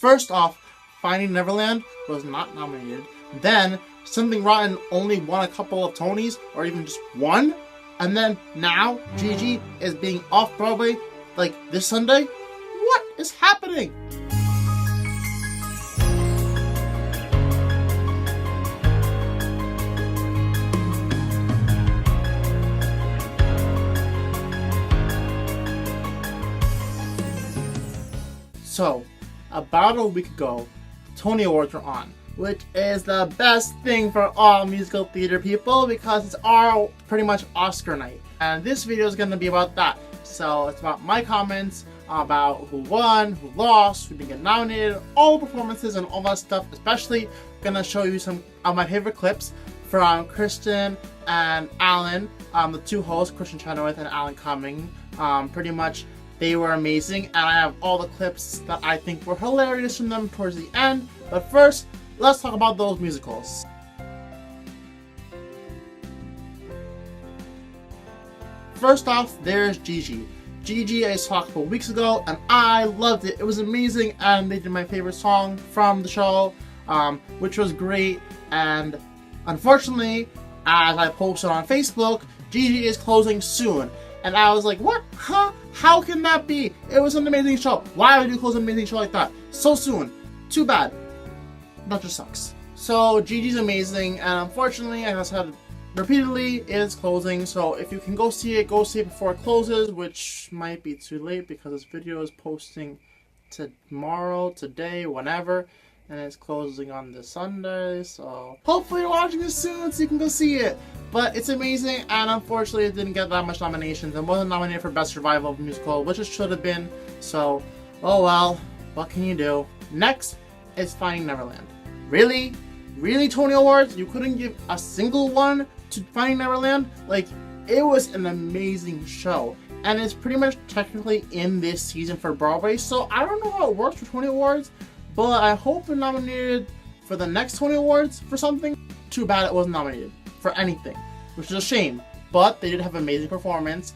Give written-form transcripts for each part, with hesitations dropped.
First off, Finding Neverland was not nominated. Then, Something Rotten only won a couple of Tonys, or even just one. And then now, Gigi is being off Broadway like this Sunday. What is happening? So, about a week ago, the Tony Awards were on, which is the best thing for all musical theater people because it's our pretty much Oscar night. And this video is going to be about that. So it's about my comments about who won, who lost, who didn't get nominated, all the performances and all that stuff. Especially going to show you some of my favorite clips from Kristen and Alan, the two hosts, Kristen Chenoweth and Alan Cumming. Pretty much they were amazing, and I have all the clips that I think were hilarious from them towards the end. But first, let's talk about those musicals. First off, there's Gigi. Gigi I saw a couple weeks ago, and I loved it. It was amazing, and they did my favorite song from the show, which was great. And unfortunately, as I posted on Facebook, Gigi is closing soon. And I was like, what? Huh? How can that be? It was an amazing show. Why would you close an amazing show like that so soon? Too bad. That just sucks. So Gigi's amazing, and unfortunately, as I said repeatedly, it is closing. So if you can go see it before it closes, which might be too late because this video is posting tomorrow, today, whenever, and it's closing on this Sunday. So hopefully you're watching this soon so you can go see it. But it's amazing, and unfortunately it didn't get that much nominations and wasn't nominated for Best Survival Musical, which it should have been. So, oh well, what can you do? Next is Finding Neverland. Really? Really, Tony Awards? You couldn't give a single one to Finding Neverland? Like, it was an amazing show. And it's pretty much technically in this season for Broadway, so I don't know how it works for Tony Awards, but I hope it's nominated for the next Tony Awards for something. Too bad it wasn't nominated for anything, which is a shame. But they did have an amazing performance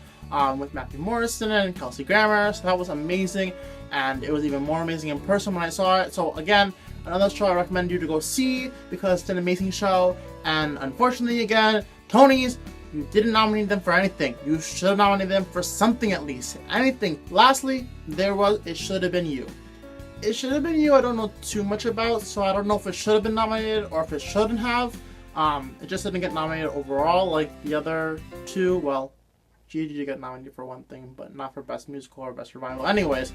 with Matthew Morrison and Kelsey Grammer, so that was amazing, and it was even more amazing in person when I saw it. So again, another show I recommend you to go see because it's an amazing show. And unfortunately, again, Tonys, you didn't nominate them for anything. You should have nominated them for something at least. Anything. Lastly, it should have been you. It should have been you. I don't know too much about, so I don't know if it should have been nominated or if it shouldn't have. It just didn't get nominated overall like the other two. Well, Gigi did get nominated for one thing, but not for Best Musical or Best Revival. Anyways,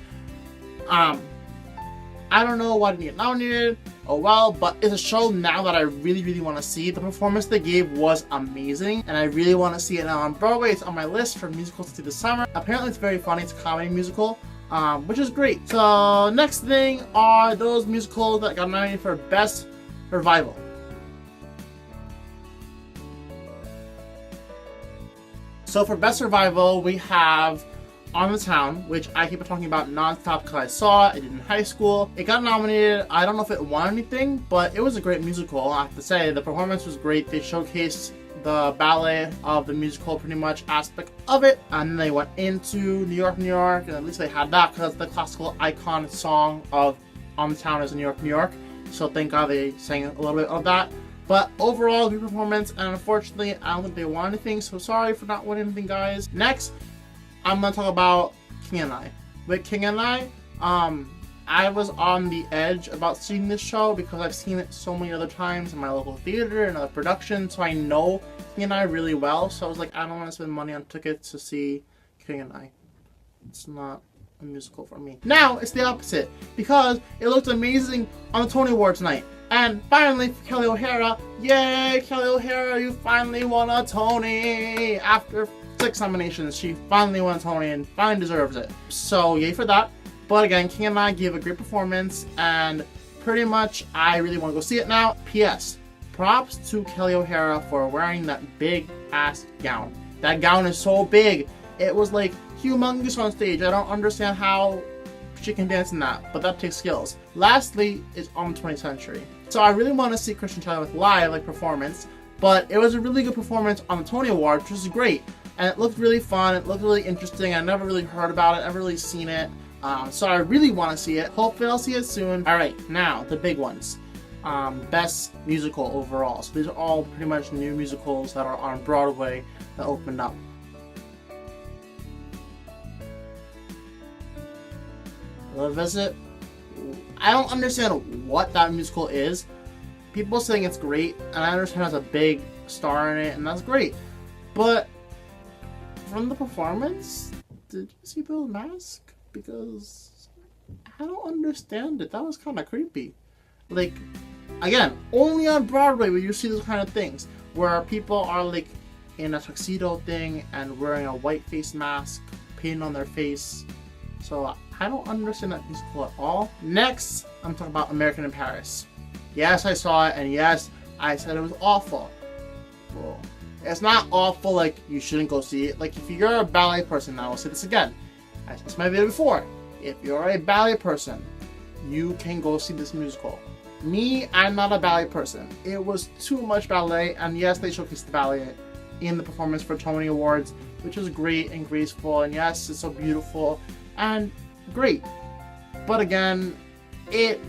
I don't know why didn't get nominated. Oh well, but it's a show now that I really, really want to see. The performance they gave was amazing, and I really want to see it now on Broadway. It's on my list for musicals to see this summer. Apparently it's very funny. It's a comedy musical, which is great. So next thing are those musicals that got nominated for Best Revival. So for Best Survival, we have On the Town, which I keep talking about nonstop because I saw it. I did in high school. It got nominated. I don't know if it won anything, but it was a great musical, I have to say. The performance was great. They showcased the ballet of the musical pretty much aspect of it. And then they went into New York, New York, and at least they had that because the classical icon song of On the Town is in New York, New York. So thank God they sang a little bit of that. But overall, good performance, and unfortunately, I don't think they won anything, so sorry for not winning anything, guys. Next, I'm going to talk about King and I. With King and I was on the edge about seeing this show because I've seen it so many other times in my local theater and other productions, so I know King and I really well, so I was like, I don't want to spend money on tickets to see King and I. It's not a musical for me. Now, it's the opposite, because it looked amazing on the Tony Awards night. And finally, for Kelly O'Hara, yay, Kelly O'Hara, you finally won a Tony! After 6 nominations, she finally won a Tony and finally deserves it. So, yay for that. But again, King and I gave a great performance, and pretty much, I really want to go see it now. P.S. Props to Kelly O'Hara for wearing that big-ass gown. That gown is so big. It was like humongous on stage. I don't understand how she can dance in that, but that takes skills. Lastly is On the 20th Century. So I really want to see Kristen Chenoweth live, like performance, but it was a really good performance on the Tony Awards, which was great. And it looked really fun, it looked really interesting. I never really heard about it, never really seen it. So I really want to see it. Hopefully I'll see it soon. Alright, now the big ones. Best musical overall. So these are all pretty much new musicals that are on Broadway that opened up. The Visit. I don't understand what that musical is. People saying it's great, and I understand it has a big star in it, and that's great. But from the performance, did you see Bill's mask? Because I don't understand it. That was kind of creepy. Like, again, only on Broadway where you see those kind of things, where people are like in a tuxedo thing and wearing a white face mask, painting on their face. So I don't understand that musical at all. Next, I'm talking about American in Paris. Yes, I saw it, and yes, I said it was awful. Well, it's not awful like you shouldn't go see it. Like, if you're a ballet person, I will say this again. I said this in my video before. If you're a ballet person, you can go see this musical. Me, I'm not a ballet person. It was too much ballet, and yes, they showcased the ballet in the performance for Tony Awards, which was great and graceful, and yes, it's so beautiful and great. But again, it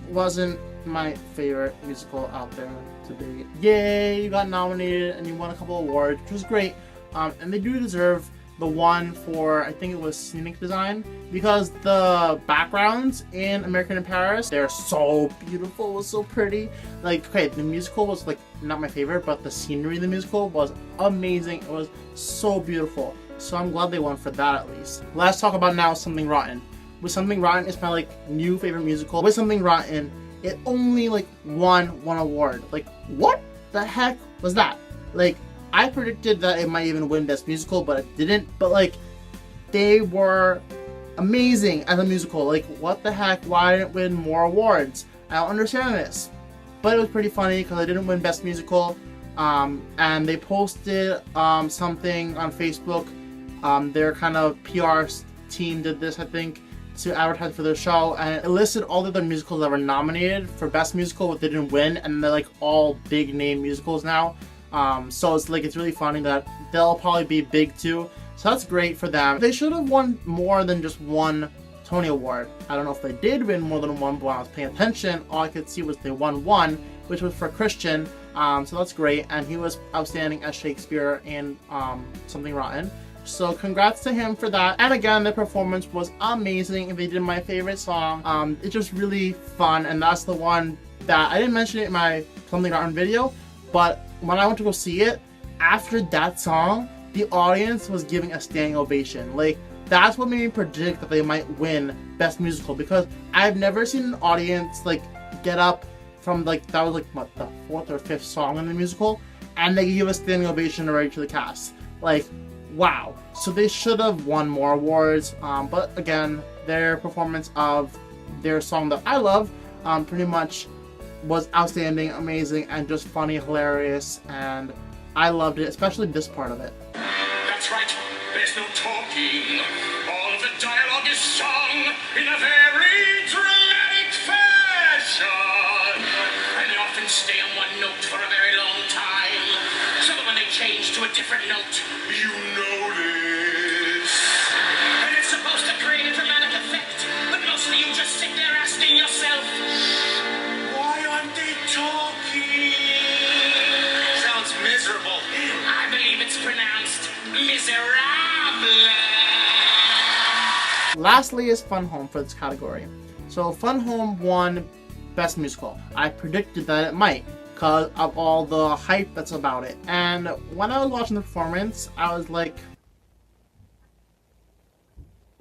wasn't my favorite musical out there to be. Yay, you got nominated and you won a couple awards, which was great. And they do deserve the one for, I think it was scenic design, because the backgrounds in American in Paris, they're so beautiful, it was so pretty. Like, okay, the musical was like not my favorite, but the scenery in the musical was amazing. It was so beautiful. So I'm glad they won for that at least. Let's talk about now Something Rotten. With Something Rotten, it's my like new favorite musical. With Something Rotten, it only like won one award. Like, what the heck was that? Like, I predicted that it might even win Best Musical, but it didn't. But like, they were amazing as a musical. Like, what the heck? Why didn't it win more awards? I don't understand this. But it was pretty funny because I didn't win Best Musical. And they posted something on Facebook. Their kind of PR team did this, I think, to advertise for their show, and it listed all the other musicals that were nominated for Best Musical, but they didn't win, and they're like all big name musicals now. So it's like, it's really funny that they'll probably be big too. So that's great for them. They should have won more than just one Tony Award. I don't know if they did win more than one, but when I was paying attention, all I could see was they won one, which was for Christian. So that's great, and he was outstanding as Shakespeare in Something Rotten. So congrats to him for that. And again, the performance was amazing. They did my favorite song. It's just really fun, and that's the one that I didn't mention it in my Something Rotten video, but when I went to go see it, after that song, the audience was giving a standing ovation. Like, that's what made me predict that they might win Best Musical, because I've never seen an audience like get up from like, that was like what, the 4th or 5th song in the musical, and they give a standing ovation already to the cast. Like, wow. So they should have won more awards, but again, their performance of their song that I love pretty much was outstanding, amazing, and just funny, hilarious, and I loved it, especially this part of it. That's right, there's no talking. All of the dialogue is sung in a very dramatic fashion, and they often stay on one note for a very long time, so that when they change to a different note, you notice. And it's supposed to create a dramatic effect, but mostly you just sit there asking yourself, why aren't they talking? Sounds miserable. I believe it's pronounced miserable. Lastly is Fun Home for this category. So Fun Home won Best Musical. I predicted that it might, because of all the hype that's about it. And when I was watching the performance, I was like,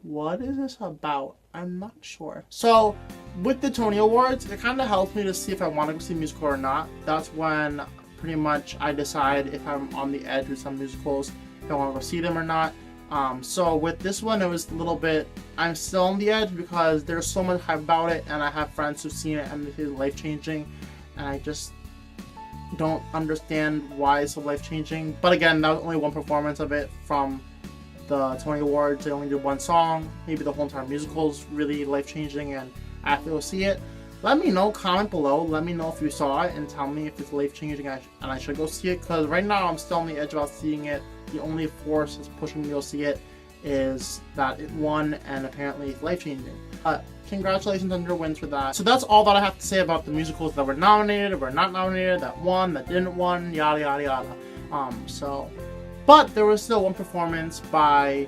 what is this about? I'm not sure. So with the Tony Awards, it kind of helps me to see if I want to go see a musical or not. That's when pretty much I decide if I'm on the edge with some musicals, if I want to go see them or not. So with this one, it was a little bit, I'm still on the edge because there's so much hype about it, and I have friends who've seen it and it is life-changing, and I just don't understand why it's so life-changing. But again, that was only one performance of it from the Tony Awards. They only did one song. Maybe the whole entire musical is really life-changing and I have to go see it. Let me know, comment below, let me know if you saw it and tell me if it's life-changing and I should go see it, because right now I'm still on the edge about seeing it. The only force is pushing me to go see it is that it won, and apparently it's life-changing. Congratulations on your wins for that. So that's all that I have to say about the musicals that were nominated, or were not nominated, that won, that didn't won, yada yada yada. But there was still one performance by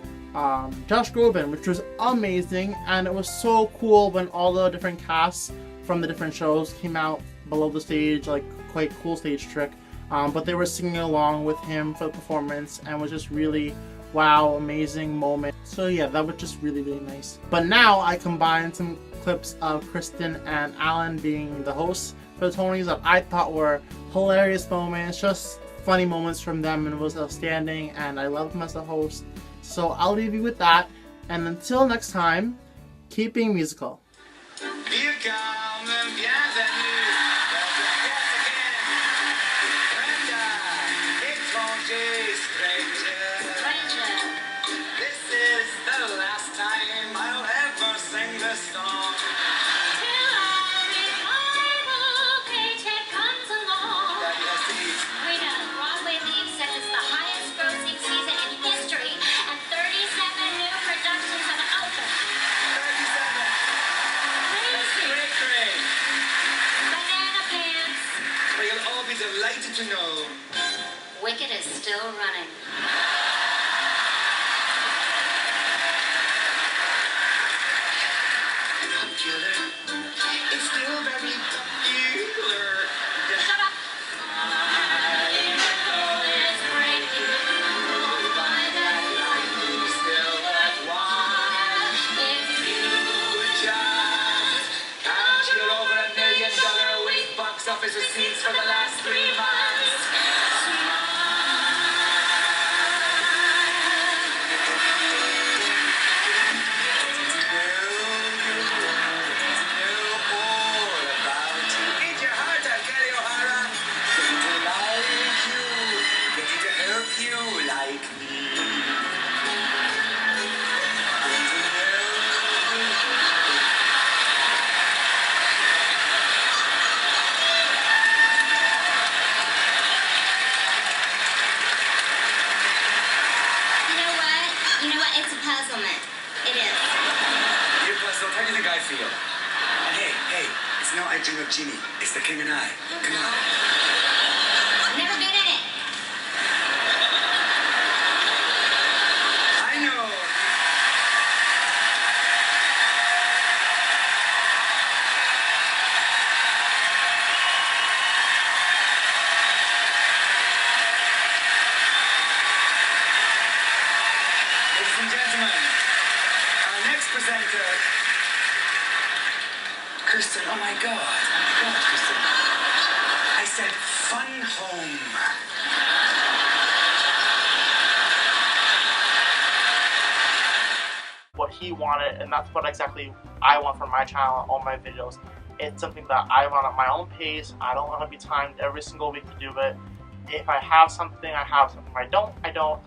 Josh Groban, which was amazing, and it was so cool when all the different casts from the different shows came out below the stage, like quite cool stage trick. But they were singing along with him for the performance, and was just really wow, amazing moment. So yeah, that was just really, really nice. But now I combined some clips of Kristen and Alan being the hosts for the Tonys that I thought were hilarious moments, just funny moments from them, and it was outstanding, and I love them as a host. So I'll leave you with that, and until next time, keep being musical. Delighted to know Wicked is still running. popular. It's still very popular. Shut up. Still that one. If you Just count your over $1 million a week box office receipts for the last 3 months. It's a puzzlement. It is. You're puzzled. How do you think I feel? And hey, it's no I Dream of Jeannie. It's The King and I. Come on. I've never been in it. I know. Ladies and gentlemen, our next presenter, Kristen. Oh my God, Kristen. I said fun home. What he wanted, and that's what exactly I want from my channel and all my videos. It's something that I run at my own pace. I don't want to be timed every single week to do it. If I have something, I have something. If I don't, I don't.